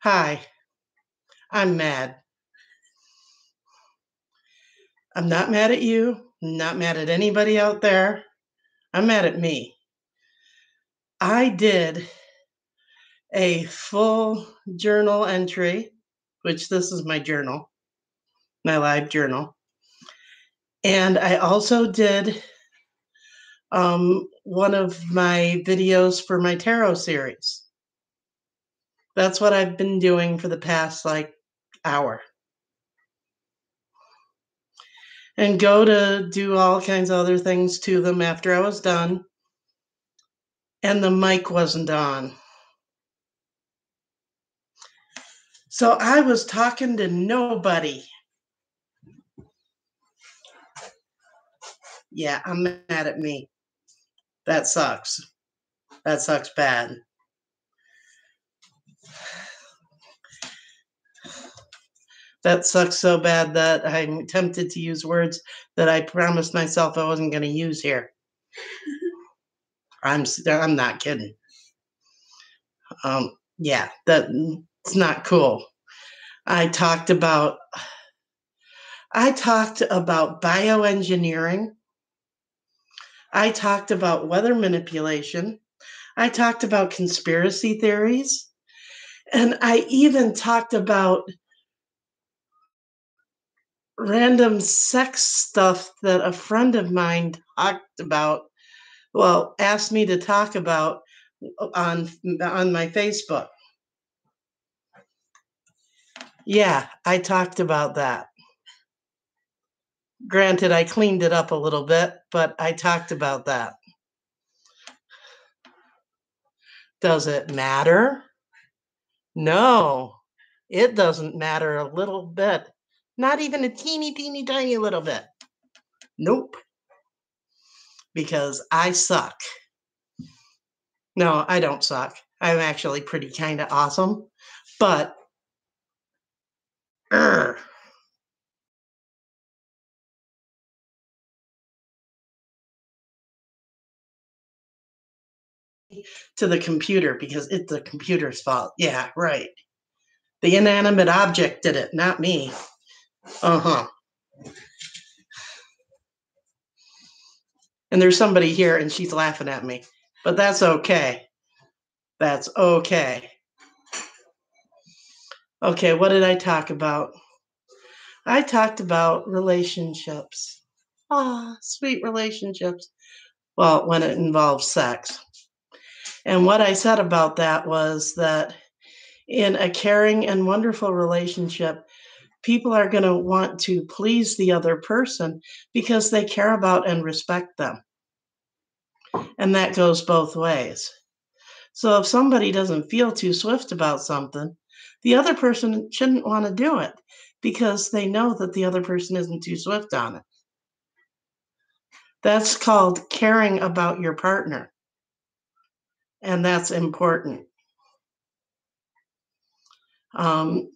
Hi, I'm mad. I'm not mad at you, not mad at anybody out there. I'm mad at me. I did a full journal entry, which this is my journal, my live journal. And I also did one of my videos for my tarot series. That's what I've been doing for the past hour. And go to do all kinds of other things to them after I was done. And the mic wasn't on. So I was talking to nobody. Yeah, I'm mad at me. That sucks. That sucks bad. That sucks so bad that I'm tempted to use words that I promised myself I wasn't going to use here. I'm not kidding. Yeah, that's not cool. I talked about bioengineering. I talked about weather manipulation. I talked about conspiracy theories. And I even talked about random sex stuff that a friend of mine asked me to talk about on my Facebook. Yeah, I talked about that. Granted, I cleaned it up a little bit, but I talked about that. Does it matter? No, it doesn't matter a little bit. Not even a teeny, teeny, tiny little bit. Nope. Because I suck. No, I don't suck. I'm actually pretty kind of awesome. But, to the computer because it's the computer's fault. Yeah, right. The inanimate object did it, not me. Uh-huh. And there's somebody here and she's laughing at me. But that's okay. That's okay. Okay, what did I talk about? I talked about relationships. Ah, sweet relationships. Well, when it involves sex. And what I said about that was that in a caring and wonderful relationship, people are going to want to please the other person because they care about and respect them. And that goes both ways. So if somebody doesn't feel too swift about something, the other person shouldn't want to do it because they know that the other person isn't too swift on it. That's called caring about your partner. And that's important. How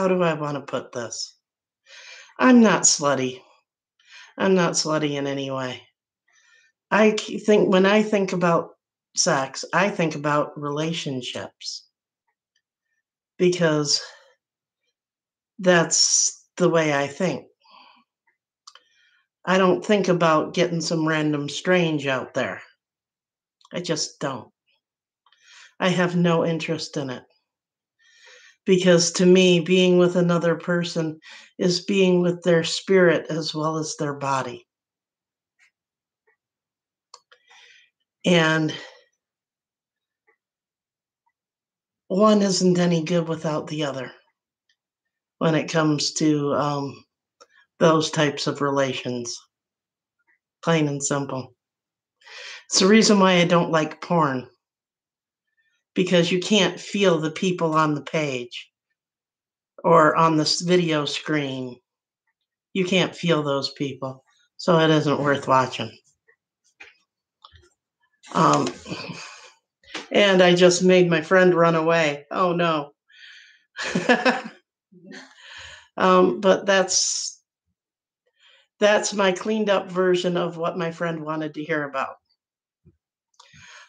do I want to put this? I'm not slutty. I'm not slutty in any way. I think when I think about sex, I think about relationships because that's the way I think. I don't think about getting some random strange out there. I just don't. I have no interest in it. Because to me, being with another person is being with their spirit as well as their body. And one isn't any good without the other when it comes to those types of relations. Plain and simple. It's the reason why I don't like porn. Because you can't feel the people on the page or on the video screen. You can't feel those people. So it isn't worth watching. And I just made my friend run away. Oh no. But that's my cleaned up version of what my friend wanted to hear about.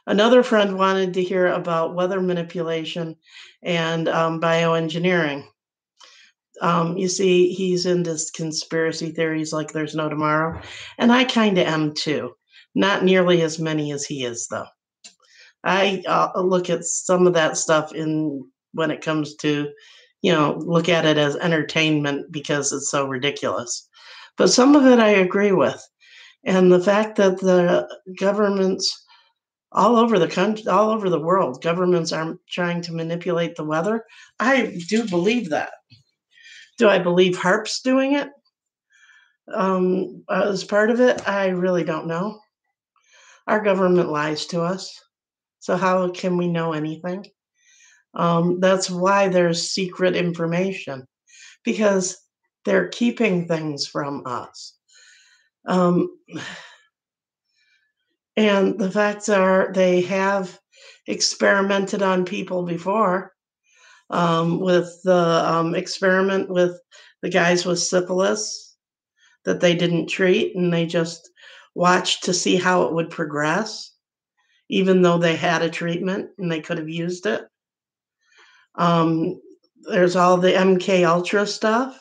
Another friend wanted to hear about weather manipulation and bioengineering. You see, he's into conspiracy theories like there's no tomorrow, and I kind of am too. Not nearly as many as he is, though. I look at some of that stuff in when it comes to, look at it as entertainment because it's so ridiculous. But some of it I agree with, and the fact that the governments all over the country, all over the world, governments are trying to manipulate the weather. I do believe that. Do I believe HARP's doing it as part of it? I really don't know. Our government lies to us. So how can we know anything? That's why there's secret information because they're keeping things from us. Um, and the facts are they have experimented on people before with the experiment with the guys with syphilis that they didn't treat and they just watched to see how it would progress, even though they had a treatment and they could have used it. Um, there's all the MK Ultra stuff.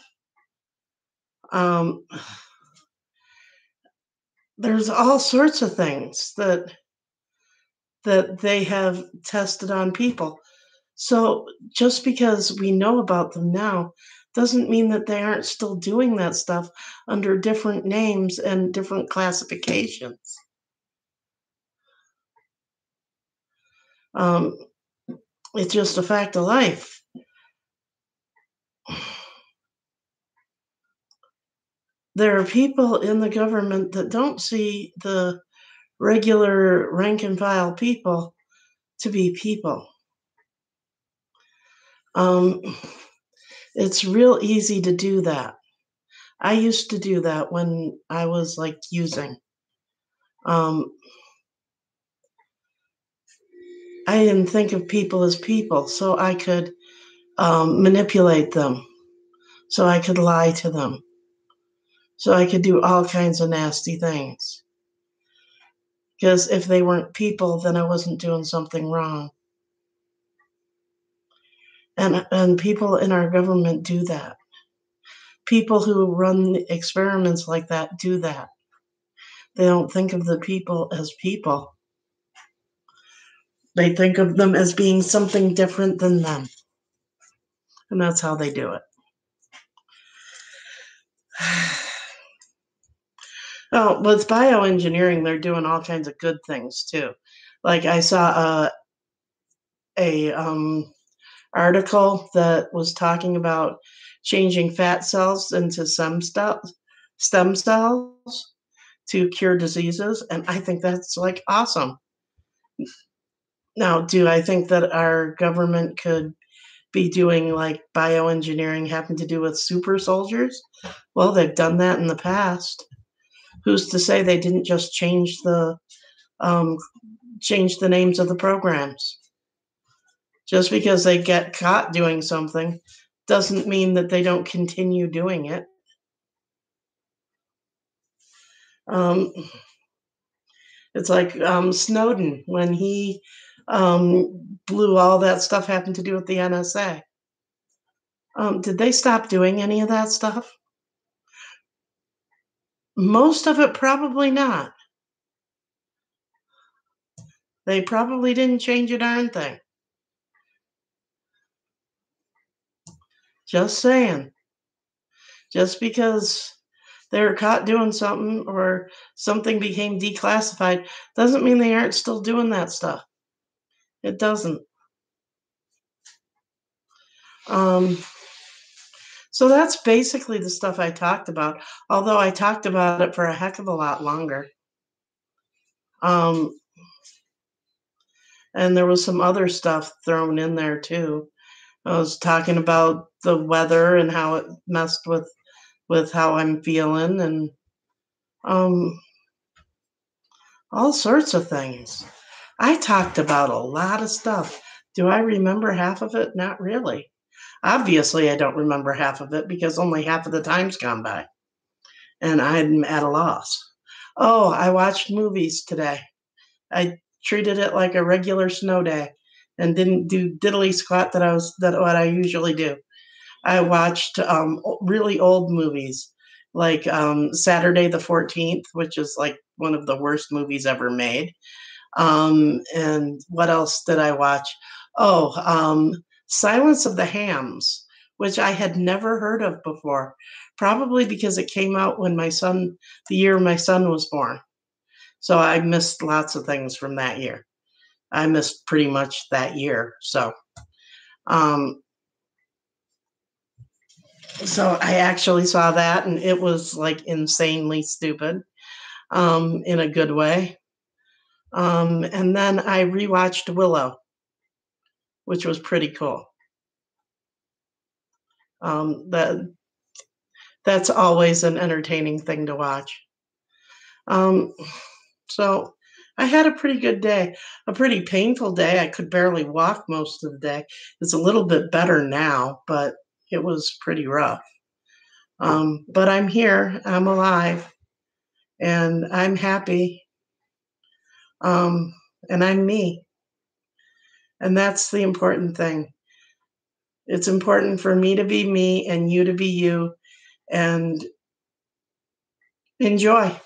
Um, there's all sorts of things that they have tested on people. So just because we know about them now doesn't mean that they aren't still doing that stuff under different names and different classifications. Um, it's just a fact of life. There are people in the government that don't see the regular rank and file people to be people. Um, it's real easy to do that. I used to do that when I was like using. Um, I didn't think of people as people, so I could manipulate them, so I could lie to them, so I could do all kinds of nasty things. Because if they weren't people, then I wasn't doing something wrong. And people in our government do that. People who run experiments like that do that. They don't think of the people as people. They think of them as being something different than them. And that's how they do it. Oh, with bioengineering, they're doing all kinds of good things too. Like I saw a article that was talking about changing fat cells into stem cells to cure diseases, and I think that's like awesome. Now, do I think that our government could be doing like bioengineering having to do with super soldiers? Well, they've done that in the past. Who's to say they didn't just um, change the names of the programs? Just because they get caught doing something doesn't mean that they don't continue doing it. Um, it's like Snowden when he blew all that stuff having to do with the NSA. Did they stop doing any of that stuff? Most of it, probably not. They probably didn't change a darn thing. Just saying. Just because they were caught doing something or something became declassified doesn't mean they aren't still doing that stuff. It doesn't. Um, so that's basically the stuff I talked about, although I talked about it for a heck of a lot longer. Um, and there was some other stuff thrown in there too. I was talking about the weather and how it messed with how I'm feeling and um, all sorts of things. I talked about a lot of stuff. Do I remember half of it? Not really. Obviously, I don't remember half of it because only half of the time's gone by and I'm at a loss. Oh, I watched movies today. I treated it like a regular snow day and didn't do diddly squat that what I usually do. I watched really old movies like Saturday the 14th, which is like one of the worst movies ever made. And what else did I watch? Oh, Silence of the Hams, which I had never heard of before, probably because it came out when the year my son was born. So I missed lots of things from that year. I missed pretty much that year. Um, so I actually saw that, and it was like insanely stupid in a good way. And then I rewatched Willow, which was pretty cool. That that's always an entertaining thing to watch. Um, so I had a pretty good day, a pretty painful day. I could barely walk most of the day. It's a little bit better now, but it was pretty rough. But I'm here, I'm alive, and I'm happy, um, and I'm me. And that's the important thing. It's important for me to be me and you to be you and enjoy.